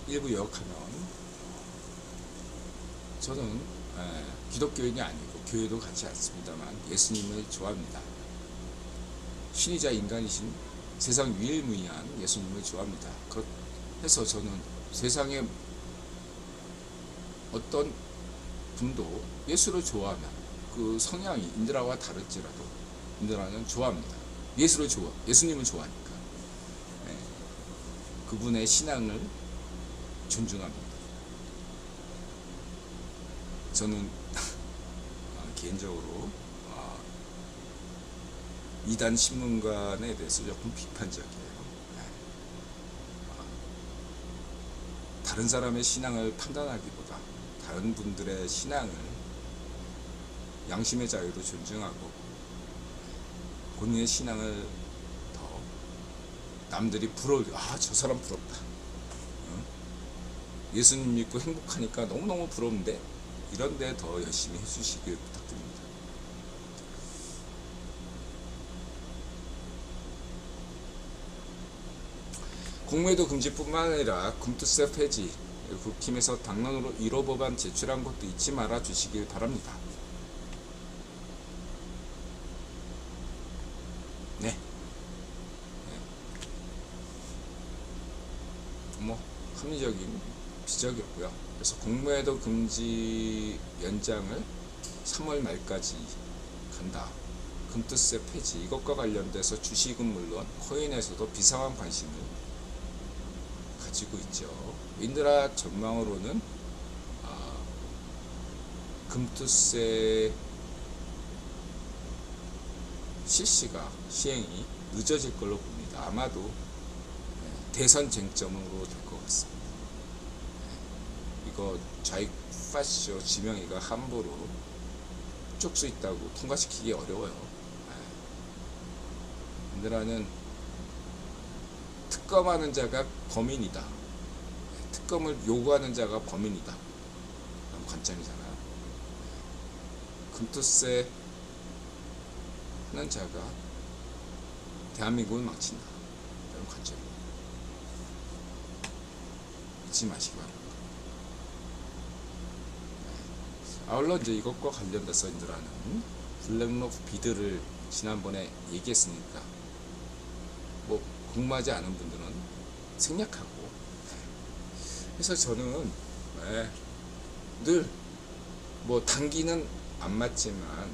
일부 요약하면 저는 기독교인이 아니고 교회도 같지 않습니다만 예수님을 좋아합니다. 신이자 인간이신 세상 유일무이한 예수님을 좋아합니다. 그래서 저는 세상에 어떤 분도 예수를 좋아하면 그 성향이 인드라와 다를지라도 인드라는 좋아합니다. 예수님을 좋아하니까 그분의 신앙을 존중합니다. 저는 개인적으로 이단 신문관에 대해서 조금 비판적이에요. 다른 사람의 신앙을 판단하기보다 다른 분들의 신앙을 양심의 자유로 존중하고 본인의 신앙을 더 남들이 저 사람 부럽다. 예수님 믿고 행복하니까 너무너무 부러운데 이런 데 더 열심히 해주시길 부탁드립니다. 공매도 금지뿐만 아니라 금투세 폐지, 국힘에서 당론으로 1호 법안 제출한 것도 잊지 말아 주시길 바랍니다. 합리적인 지적이었고요. 그래서 공매도 금지 연장을 3월 말까지 간다. 금투세 폐지 이것과 관련돼서 주식은 물론 코인에서도 비상한 관심을 가지고 있죠. 인드라 전망으로는 금투세 시행이 늦어질 걸로 봅니다. 아마도 대선 쟁점으로 될 것 같습니다. 이거 좌익 파시오 지명이가 함부로 쪽수 있다고 통과시키기 어려워요. 인드라는 특검하는 자가 범인이다. 특검을 요구하는 자가 범인이다. 라는 관점이잖아요. 금투세 하는 자가 대한민국을 망친다. 라는 관점입니다. 잊지 마시기 바랍니다. 아울러 이제 이것과 관련돼서 인드라는 블랙록 비드를 지난번에 얘기했으니까 궁금하지 않은 분들은 생략하고, 그래서 저는 늘 단기는 안 맞지만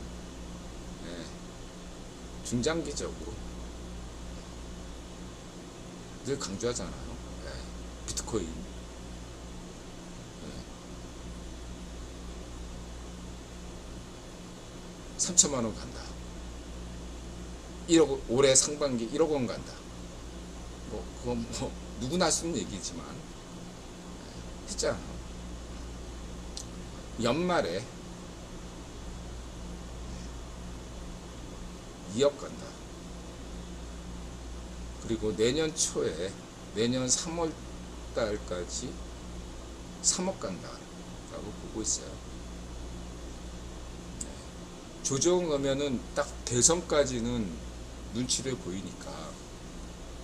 중장기적으로 늘 강조하잖아요. 비트코인 3천만원 간다. 1억, 올해 상반기 1억원 간다. 그건 누구나 할 수 있는 얘기지만 했잖아요. 연말에 2억 간다. 그리고 내년 초에 내년 3월 달까지 3억 간다 라고 보고 있어요. 조정하면은 딱 대선까지는 눈치를 보이니까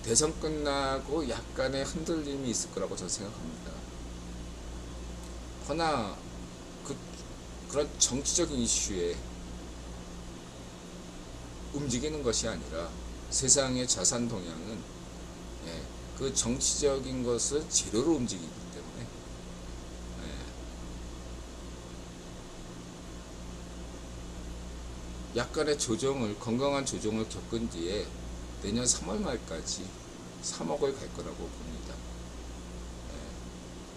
대선 끝나고 약간의 흔들림이 있을 거라고 저는 생각합니다. 허나 그런 정치적인 이슈에 움직이는 것이 아니라 세상의 자산 동향은 그 정치적인 것을 재료로 움직이기 때문에 약간의 건강한 조정을 겪은 뒤에 내년 3월 말까지 3억을 갈 거라고 봅니다.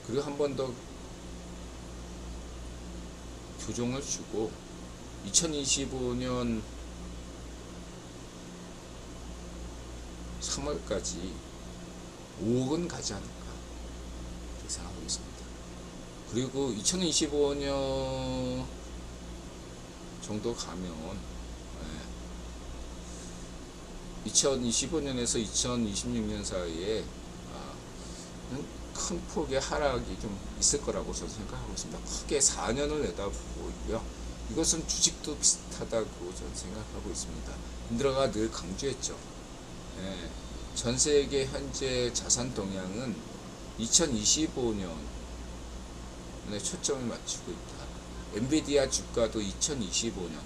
그리고 한 번 더 조정을 주고 2025년 3월까지 5억은 가지 않을까 그렇게 생각하고 있습니다. 그리고 2025년 정도 가면 2025년에서 2026년 사이에 큰 폭의 하락이 좀 있을 거라고 저는 생각하고 있습니다. 크게 4년을 내다보고 있고요. 이것은 주식도 비슷하다고 저는 생각하고 있습니다. 인드라가 늘 강조했죠. 전 세계 현재 자산 동향은 2025년에 초점을 맞추고 있다. 엔비디아 주가도 2025년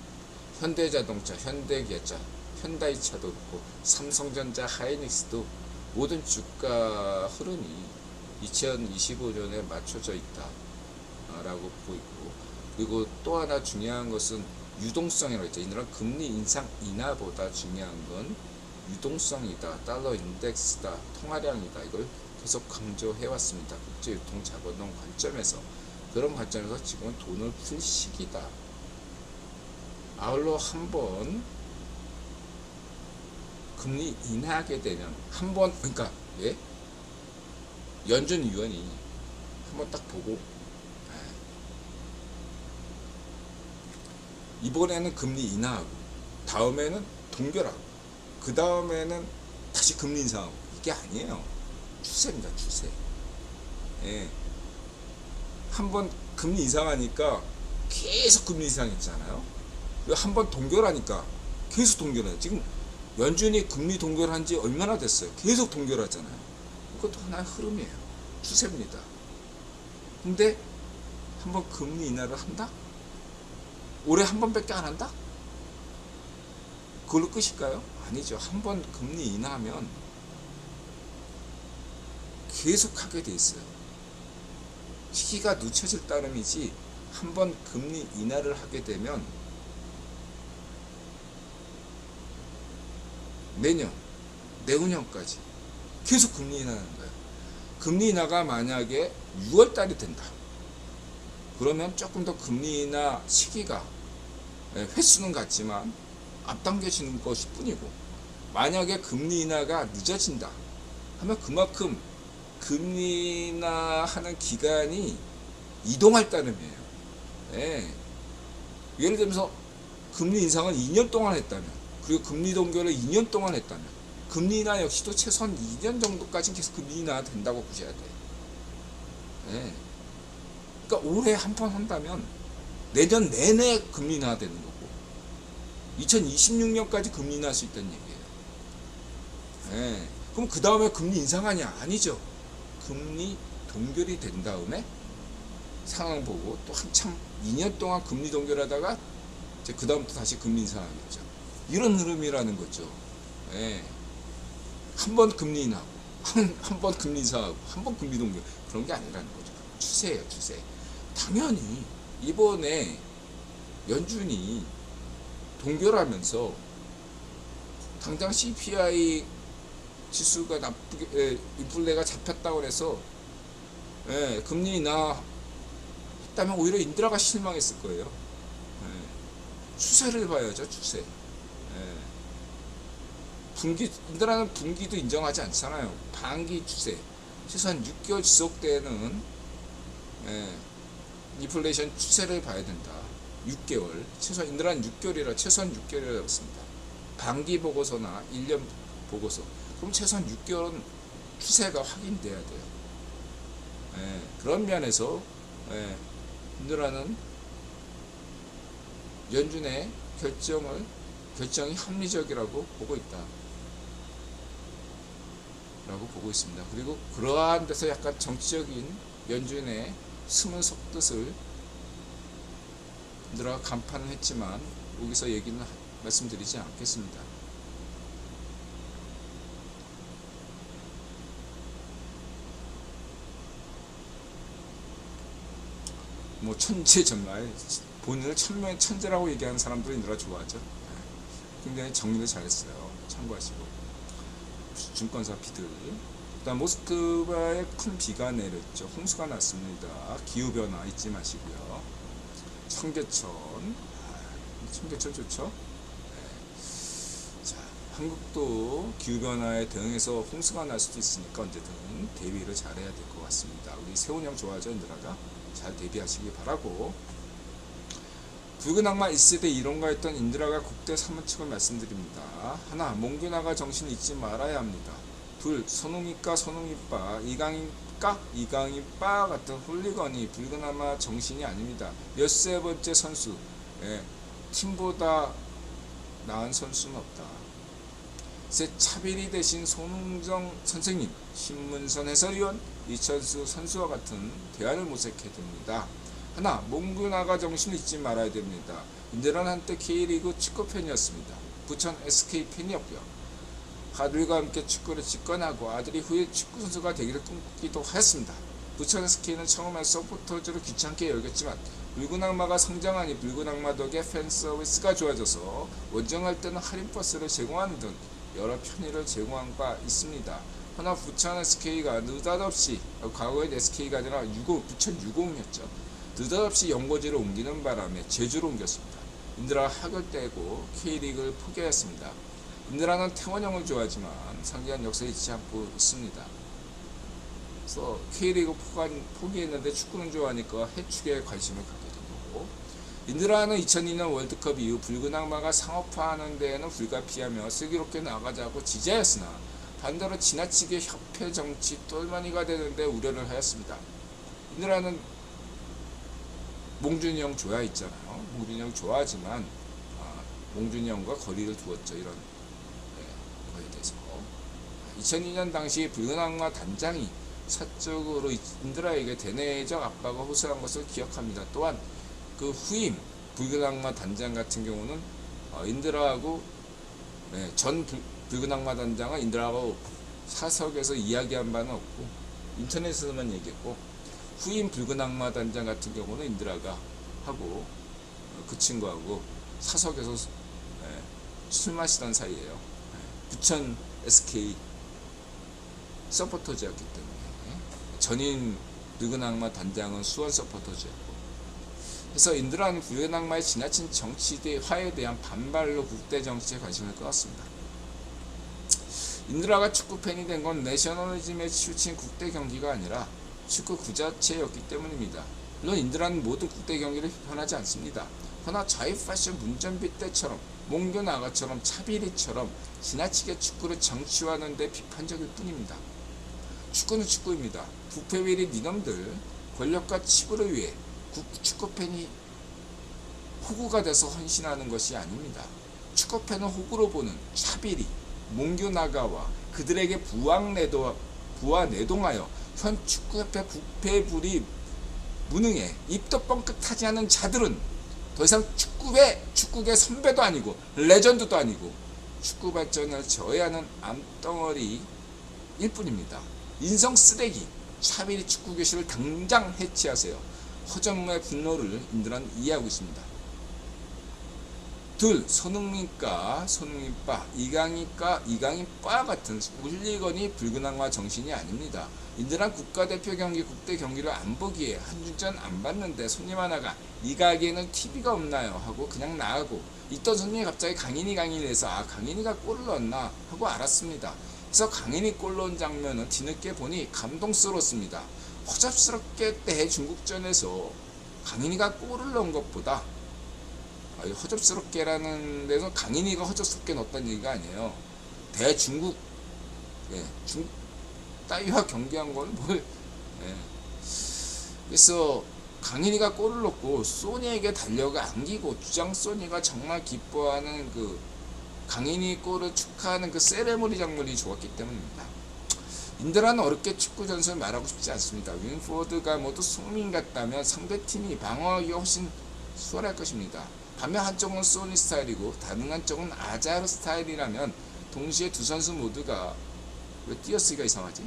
현대자동차, 현대기아차, 현대차도 그렇고 삼성전자, 하이닉스도 모든 주가 흐름이 2025년에 맞춰져 있다라고 보고 있고, 그리고 또 하나 중요한 것은 유동성이라고 했죠. 이런 금리 인상 인하보다 중요한 건 유동성이다, 달러 인덱스다, 통화량이다. 이걸 계속 강조해 왔습니다. 국제유통자본론 관점에서. 그런 관점에서 지금은 돈을 풀 시기다. 아울러 한번 금리 인하하게 되면 한번, 그러니까 예? 연준 위원이 한번 딱 보고 이번에는 금리 인하하고 다음에는 동결하고 그 다음에는 다시 금리 인상하고, 이게 아니에요. 추세입니다. 추세. 예. 한번 금리 인상하니까 계속 금리 인상했잖아요. 한번 동결하니까 계속 동결해요. 지금 연준이 금리 동결한 지 얼마나 됐어요? 계속 동결하잖아요. 그것도 하나의 흐름이에요. 추세입니다. 근데 한번 금리 인하를 한다? 올해 한 번밖에 안 한다? 그걸로 끝일까요? 아니죠. 한 번 금리 인하하면 계속 하게 돼 있어요. 시기가 늦춰질 따름이지, 한 번 금리 인하를 하게 되면 내년, 내후년까지 계속 금리 인하하는 거예요. 금리 인하가 만약에 6월 달이 된다. 그러면 조금 더 금리 인하 시기가 횟수는 같지만 앞당겨지는 것일 뿐이고, 만약에 금리 인하가 늦어진다 하면 그만큼 금리 인하하는 기간이 이동할 따름이에요. 예. 예를 들면서 금리 인상을 2년 동안 했다면, 그리고 금리 동결을 2년 동안 했다면, 금리 인하 역시도 최소한 2년 정도까지는 계속 금리 인하 된다고 보셔야 돼요. 예. 그러니까 올해 한 번 한다면 내년 내내 금리 인하 되는 거고, 2026년까지 금리 인하할 수 있다는 얘기예요. 예. 그럼 그 다음에 금리 인상하냐? 아니죠. 금리 동결이 된 다음에 상황 보고 또 한참 2년 동안 금리 동결하다가 이제 그 다음부터 다시 금리 인상하겠죠. 이런 흐름이라는 거죠. 예. 한 번 금리 인하하고 한 번 금리 인상하고 한 번 금리 동결, 그런 게 아니라는 거죠. 추세예요, 추세. 당연히 이번에 연준이 동결하면서 당장 CPI 지수가 나쁘게, 인플레가 잡혔다고 해서 금리 인하 했다면 오히려 인드라가 실망했을 거예요. 추세를 봐야죠, 추세. 분기, 인드라는 분기도 인정하지 않잖아요. 반기 추세. 최소한 6개월 지속되는 인플레이션 추세를 봐야 된다. 6개월. 최소한 인드라는 6개월이라 최소한 6개월이라고 했습니다. 반기 보고서나 1년 보고서. 그럼 최소한 6개월은 추세가 확인돼야 돼요. 그런 면에서 인드라는 연준의 결정이 합리적이라고 보고 있다. 라고 보고 있습니다. 그리고 그러한 데서 약간 정치적인 연준의 숨은 속뜻을 인드라가 간파는 했지만 여기서 얘기는 말씀드리지 않겠습니다. 뭐 천재, 정말 본인을 천재라고 얘기하는 사람들은 인드라 좋아하죠. 굉장히 정리를 잘했어요. 참고하시고. 증권사 비들. 일단 모스크바에 큰 비가 내렸죠. 홍수가 났습니다. 기후변화 잊지 마시고요. 청계천 좋죠. 자, 한국도 기후변화에 대응해서 홍수가 날 수도 있으니까 언제든 대비를 잘해야 될 것 같습니다. 우리 세훈형 좋아하죠, 인드라가. 잘 대비하시기 바라고. 붉은 악마 1세대 이론가 했던 인드라가 국대 사무측을 말씀드립니다. 하나, 몽규나가 정신을 잊지 말아야 합니다. 둘, 선웅이과 선웅이빠, 이강이빠 같은 훌리건이 붉은 악마 정신이 아닙니다. 13번째 선수, 팀보다 나은 선수는 없다. 새 차비리 대신 손흥정 선생님, 신문선 해설위원, 이천수 선수와 같은 대안을 모색해 됩니다. 하나, 몽규나가 정신을 잊지 말아야 됩니다. 인들은 한때 K리그 축구 팬이었습니다. 부천 SK 팬이었고요. 아들과 함께 축구를 직관하고 아들이 후에 축구 선수가 되기를 꿈꾸기도 하였습니다. 부천 SK는 처음에 서포터즈를 귀찮게 여겼지만 붉은 악마가 성장하니 붉은 악마 덕에 팬 서비스가 좋아져서 원정할 때는 할인 버스를 제공하는 등 여러 편의를 제공한 바 있습니다. 허나 부천 SK가 느닷없이 과거의 SK가 아니라 부천 유공이었죠. 느닷없이 연고지를 옮기는 바람에 제주로 옮겼습니다. 인드라가 학을 떼고 K리그를 포기하였습니다. 인드라는 태원형을 좋아하지만 상기한 역사를 잊지 않고 있습니다. 그래서 K리그 포기했는데 축구는 좋아하니까 해축에 관심을 갖게 된 거고, 인드라는 2002년 월드컵 이후 붉은 악마가 상업화하는 데에는 불가피하며 슬기롭게 나가자고 지지하였으나 반대로 지나치게 협회 정치 똘마니가 되는데 우려를 하였습니다. 인드라는 몽준이 형 좋아했잖아요. 몽준이 형 좋아하지만 몽준이 형과 거리를 두었죠. 이런 거에 대해서 2002년 당시 붉은 악마 단장이 사적으로 인드라에게 대내적 압박을 호소한 것을 기억합니다. 또한 그 후임 붉은 악마 단장 같은 경우는 인드라하고 전 붉은 악마 단장은 인드라하고 사석에서 이야기한 바는 없고 인터넷에서만 얘기했고, 후임 붉은 악마 단장 같은 경우는 인드라가 하고 그 친구하고 사석에서 술 마시던 사이에요. 부천 SK 서포터즈였기 때문에 전인 붉은 악마 단장은 수원 서포터즈였고, 그래서 인드라는 붉은 악마의 지나친 정치화에 대한 반발로 국대 정치에 관심을 끌었습니다. 인드라가 축구 팬이 된 건 내셔널리즘에 치우친 국대 경기가 아니라 축구 그 자체였기 때문입니다. 물론 인드라는 모든 국대 경기를 비판하지 않습니다. 허나 자유 패션 문전비 때처럼 몽교 나가처럼 차비리처럼 지나치게 축구를 정치화하는 데 비판적일 뿐입니다. 축구는 축구입니다. 부패비리 니놈들 권력과 치부를 위해 축구팬이 호구가 돼서 헌신하는 것이 아닙니다. 축구팬은 호구로 보는 차비리, 몽교 나가와 그들에게 부하 내동하여 현 축구협회 부패불이 무능해 입도 뻥끗하지 않은 자들은 더 이상 축구계 선배도 아니고 레전드도 아니고 축구 발전을 저해하는 암덩어리일 뿐입니다. 인성 쓰레기 차비리 축구 교실을 당장 해체하세요. 허전무의 분노를 인드라는 이해하고 있습니다. 둘, 손흥민과 손흥민바, 이강인바 같은 울리거니 붉은 악마 정신이 아닙니다. 인드란 국가대표 경기, 국대 경기를 안 보기에 한주전 안 봤는데 손님 하나가 이 가게에는 TV가 없나요? 하고 그냥 나가고 있던 손님이 갑자기 강인이를 해서 강인이가 골을 넣었나 하고 알았습니다. 그래서 강인이 골 넣은 장면은 뒤늦게 보니 감동스러웠습니다. 허접스럽게 대중국전에서 강인이가 골을 넣은 것보다 허접스럽게라는 데서 강인이가 허접스럽게 넣었다는 얘기가 아니에요. 대중국 중국 따위와 경기한 건 뭘 그래서 강인이가 골을 넣고 소니에게 달려가 안기고 주장 소니가 정말 기뻐하는 그 강인이 골을 축하하는 그 세레모니 장면이 좋았기 때문입니다. 인드라는 어렵게 축구 전술을 말하고 싶지 않습니다. 윙포드가 모두 손흥민 같다면 상대팀이 방어하기가 훨씬 수월할 것입니다. 반면 한쪽은 소니 스타일이고 다른 한쪽은 아자르 스타일이라면 동시에 두 선수 모두가 왜 띄어쓰기가 이상하지?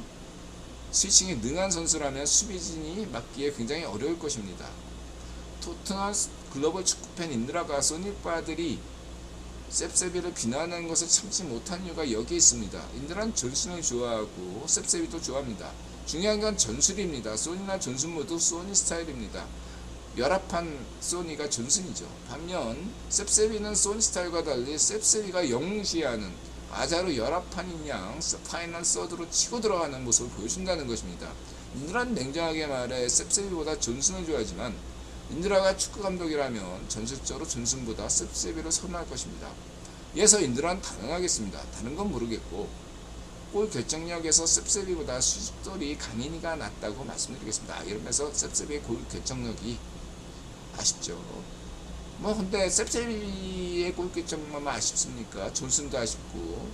스위칭에 능한 선수라면 수비진이 막기에 굉장히 어려울 것입니다. 토트넘 글로벌 축구팬 인드라가 소니빠들이 셉세비를 비난하는 것을 참지 못한 이유가 여기에 있습니다. 인드라는 전술을 좋아하고 셉세비도 좋아합니다. 중요한 건 전술입니다. 소니나 전술 모두 소니 스타일입니다. 열합한 소니가 전순이죠. 반면 셉세비는 소니 스타일과 달리 셉세비가 영웅시하는 아자로 열합한 양 파이널 서드로 치고 들어가는 모습을 보여준다는 것입니다. 인드라는 냉정하게 말해 셉세비보다 전순을 좋아하지만 인드라가 축구 감독이라면 전술적으로 전순보다 셉세비를 선호할 것입니다. 이에서 인드라는 단언하겠습니다. 다른 건 모르겠고 골 결정력에서 셉세비보다 수습돌이 강인이가 낫다고 말씀드리겠습니다. 이러면서 셉세비의 골 결정력이 아쉽죠. 근데 셉세비의 골 결정력만 아쉽습니까? 존슨도 아쉽고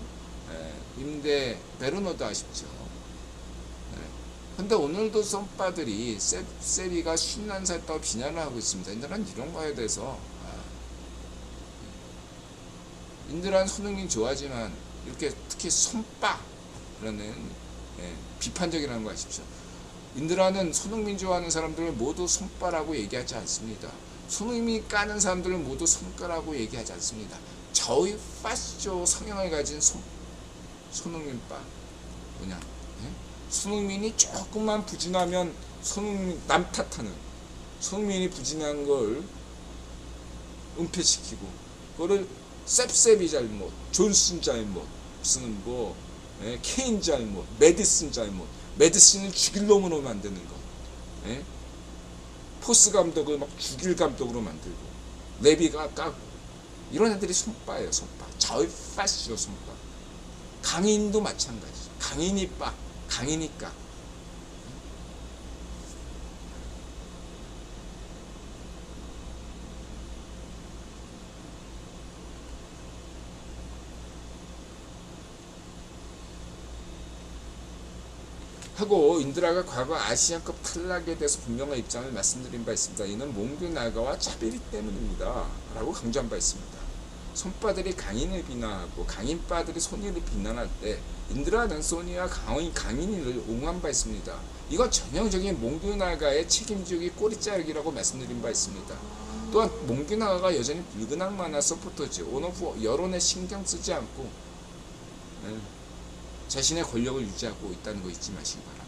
임대 베르너도 아쉽죠. 근데 오늘도 썸바들이 세비가 51살 했다고 비난을 하고 있습니다. 인들은 이런 거에 대해서 인들은 손흥민 좋아하지만 이렇게 특히 손바라는 비판적이라는 거 아십시오. 인드라는 손흥민 좋아하는 사람들을 모두 손바라고 얘기하지 않습니다. 손흥민 까는 사람들을 모두 손가라고 얘기하지 않습니다. 저의 파쇼 성향을 가진 손흥민바 뭐냐? 손흥민이 조금만 부진하면 손흥민 남 탓하는, 손흥민이 부진한 걸 은폐시키고 그거를 셉셉이 잘못, 존슨 잘못, 무슨 케인 잘못, 메디슨 잘못, 메디슨을 죽일 놈으로 만드는 거, 포스 감독을 막 죽일 감독으로 만들고, 레비가 까고, 이런 애들이 손바예요, 손바. 저의 파시죠, 손바. 강인도 마찬가지죠. 강인이 빠, 강인이 까. 하고 인드라가 과거 아시안컵 탈락에 대해서 분명한 입장을 말씀드린 바 있습니다. 이는 몽규 나가와 차별이 때문입니다. 라고 강조한 바 있습니다. 손바들이 강인을 비난하고 강인바들이 소니를 비난할 때 인드라는 소니와 강인을 옹호한 바 있습니다. 이건 전형적인 몽규 나가의 책임지기 꼬리자르기라고 말씀드린 바 있습니다. 또한 몽규 나가가 여전히 불근황 만화 서포터지 온오프 여론에 신경 쓰지 않고 자신의 권력을 유지하고 있다는 거 잊지 마시기 바랍니다.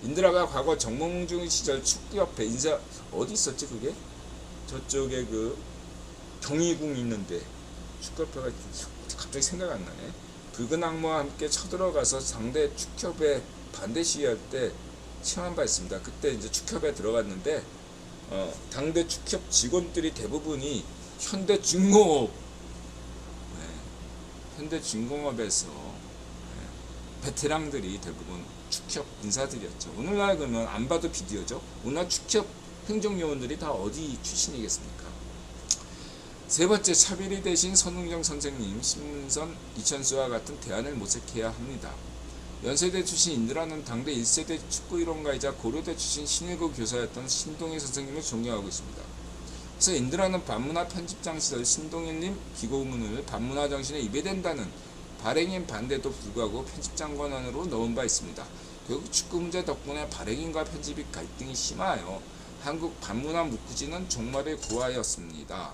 인드라가 과거 정몽준 시절 축구협회 인사 어디 있었지 그게? 저쪽에 그 경희궁 있는데 축구협회가 갑자기 생각 안 나네. 붉은 악마와 함께 쳐들어가서 상대 축협에 반대 시위할 때 체험한 바 있습니다. 그때 이제 축협에 들어갔는데 당대 축협 직원들이 대부분이 현대중공업에서 베테랑들이 대부분 축협 인사들이었죠. 오늘날 그러면 안 봐도 비디오죠. 오늘날 축협 행정요원들이 다 어디 출신이겠습니까? 세 번째, 차별이 대신 선웅정 선생님, 신문선 이천수와 같은 대안을 모색해야 합니다. 연세대 출신 인드라는 당대 1세대 축구이론가이자 고려대 출신 신일고 교사였던 신동일 선생님을 존경하고 있습니다. 그래서 인드라는 반문화 편집장 시절 신동일님 기고문을 반문화 정신에 입에된다는 발행인 반대도 불구하고 편집장 권한으로 넣은 바 있습니다. 결국 축구 문제 덕분에 발행인과 편집이 갈등이 심하여 한국 반문화 문구지는 종말을 구하였습니다.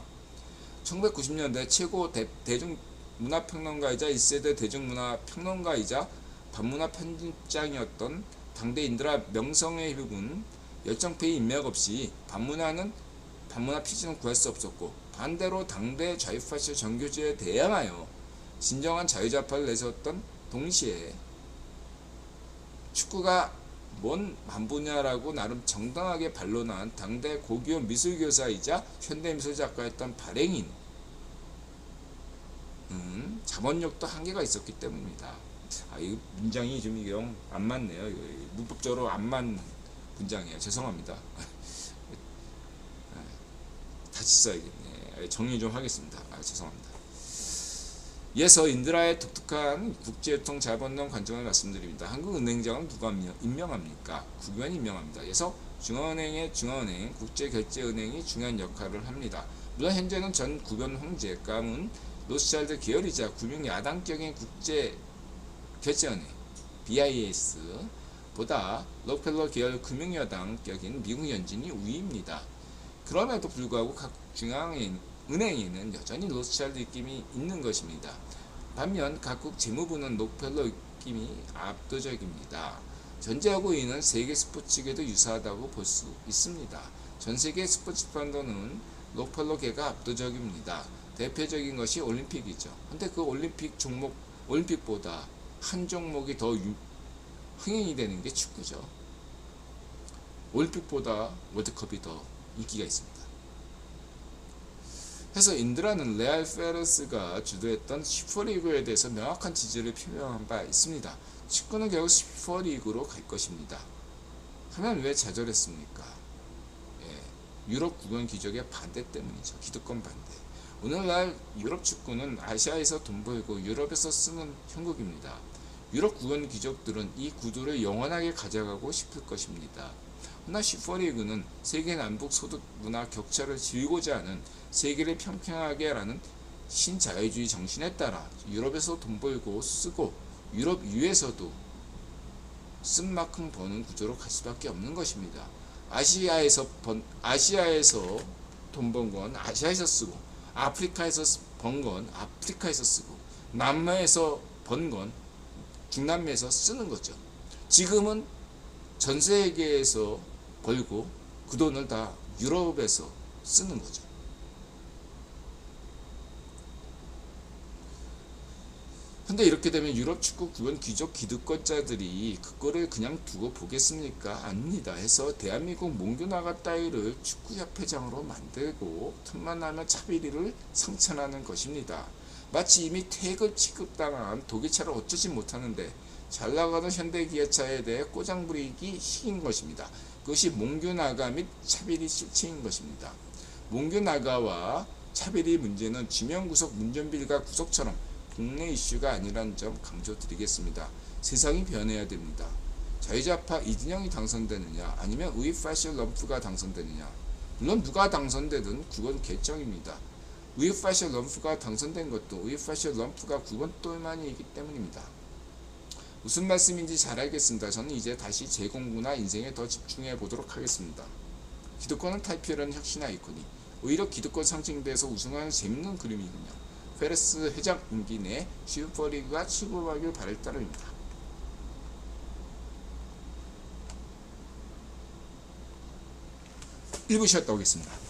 1990년대 최고 대중문화평론가이자 1세대 대중문화평론가이자 반문화 편집장이었던 당대 인드라 명성의 일부분 열정페이 인맥 없이 반문화 피지는 구할 수 없었고 반대로 당대 좌익파시 정교주에 대항하여 진정한 자유좌파를 내세웠던 동시에 축구가 뭔 만보냐라고 나름 정당하게 반론한 당대 고교 미술교사이자 현대미술작가였던 발행인 자본력도 한계가 있었기 때문입니다. 이 문장이 좀 영 안 맞네요. 문법적으로 안 맞는 문장이에요. 죄송합니다. 다시 써야겠네. 정리 좀 하겠습니다. 죄송합니다. 이어서 인드라의 독특한 국제유통 자본론 관점을 말씀드립니다. 한국은행장은 누가 임명합니까? 국유원이 임명합니다. 이어서 중앙은행, 국제결제은행이 중요한 역할을 합니다. 물론 현재는 전 구변 황제감은 로스차일드 계열이자 금융야당격인 국제결제은행 BIS 보다 록펠러 계열 금융여당격인 미국 연준이 우위입니다. 그럼에도 불구하고 각 중앙은행에는 여전히 로스차일드 입김이 있는 것입니다. 반면 각국 재무부는 록펠러 입김이 압도적입니다. 전제하고 이는 세계 스포츠계도 유사하다고 볼 수 있습니다. 전세계 스포츠 펀드는 록펠러계가 압도적입니다. 대표적인 것이 올림픽이죠. 근데 그 올림픽보다 한 종목이 더 흥행이 되는 게 축구죠. 올림픽보다 월드컵이 더 인기가 있습니다. 그래서 인드라는 레알 페레스가 주도했던 슈퍼리그에 대해서 명확한 지지를 표명한 바 있습니다. 축구는 결국 슈퍼리그로 갈 것입니다. 하면 왜 좌절했습니까? 유럽 구건 기적의 반대 때문이죠. 기득권 반대. 오늘날 유럽 축구는 아시아에서 돈 벌고 유럽에서 쓰는 형국입니다. 유럽 구원 귀족들은 이 구도를 영원하게 가져가고 싶을 것입니다. 허나 슈퍼리그는 세계 남북 소득 문화 격차를 지우고자 하는 세계를 평평하게라는 신자유주의 정신에 따라 유럽에서 돈 벌고 쓰고 유럽 이외에서도 쓴 만큼 버는 구조로 갈 수밖에 없는 것입니다. 아시아에서 돈 번 건 아시아에서 쓰고 아프리카에서 번 건 아프리카에서 쓰고 남미에서 번 건 중남미에서 쓰는 거죠. 지금은 전 세계에서 벌고 그 돈을 다 유럽에서 쓰는 거죠. 근데 이렇게 되면 유럽 축구 구원 귀족 기득권자들이 그거를 그냥 두고 보겠습니까? 아닙니다. 해서 대한민국 몽규나가 따위를 축구협회장으로 만들고 틈만 나면 차비리를 상천하는 것입니다. 마치 이미 퇴근 취급당한 독일차를 어쩌지 못하는데 잘 나가는 현대기아차에 대해 꼬장 부리기 식인 것입니다. 그것이 몽규나가 및 차비리 실체인 것입니다. 몽규나가와 차비리 문제는 지명구속 문전비리가 구속처럼 국내 이슈가 아니라는 점 강조드리겠습니다. 세상이 변해야 됩니다. 자유좌파 이진영이 당선되느냐 아니면 우이파쇼 럼프가 당선되느냐, 물론 누가 당선되든 그건 결정입니다. 우이파쇼 럼프가 당선된 것도 우이파쇼 럼프가 9번 똘마니이기 때문입니다. 무슨 말씀인지 잘 알겠습니다. 저는 이제 다시 제 공부나 인생에 더 집중해 보도록 하겠습니다. 기득권을 탈피하려는 혁신 아이콘이 오히려 기득권 상징대에서 우승하는 재밌는 그림이군요. 페레스 회장 임기 내 슈퍼리그가 출범하길 바랄 따름입니다. 1부 쉬었다 오겠습니다.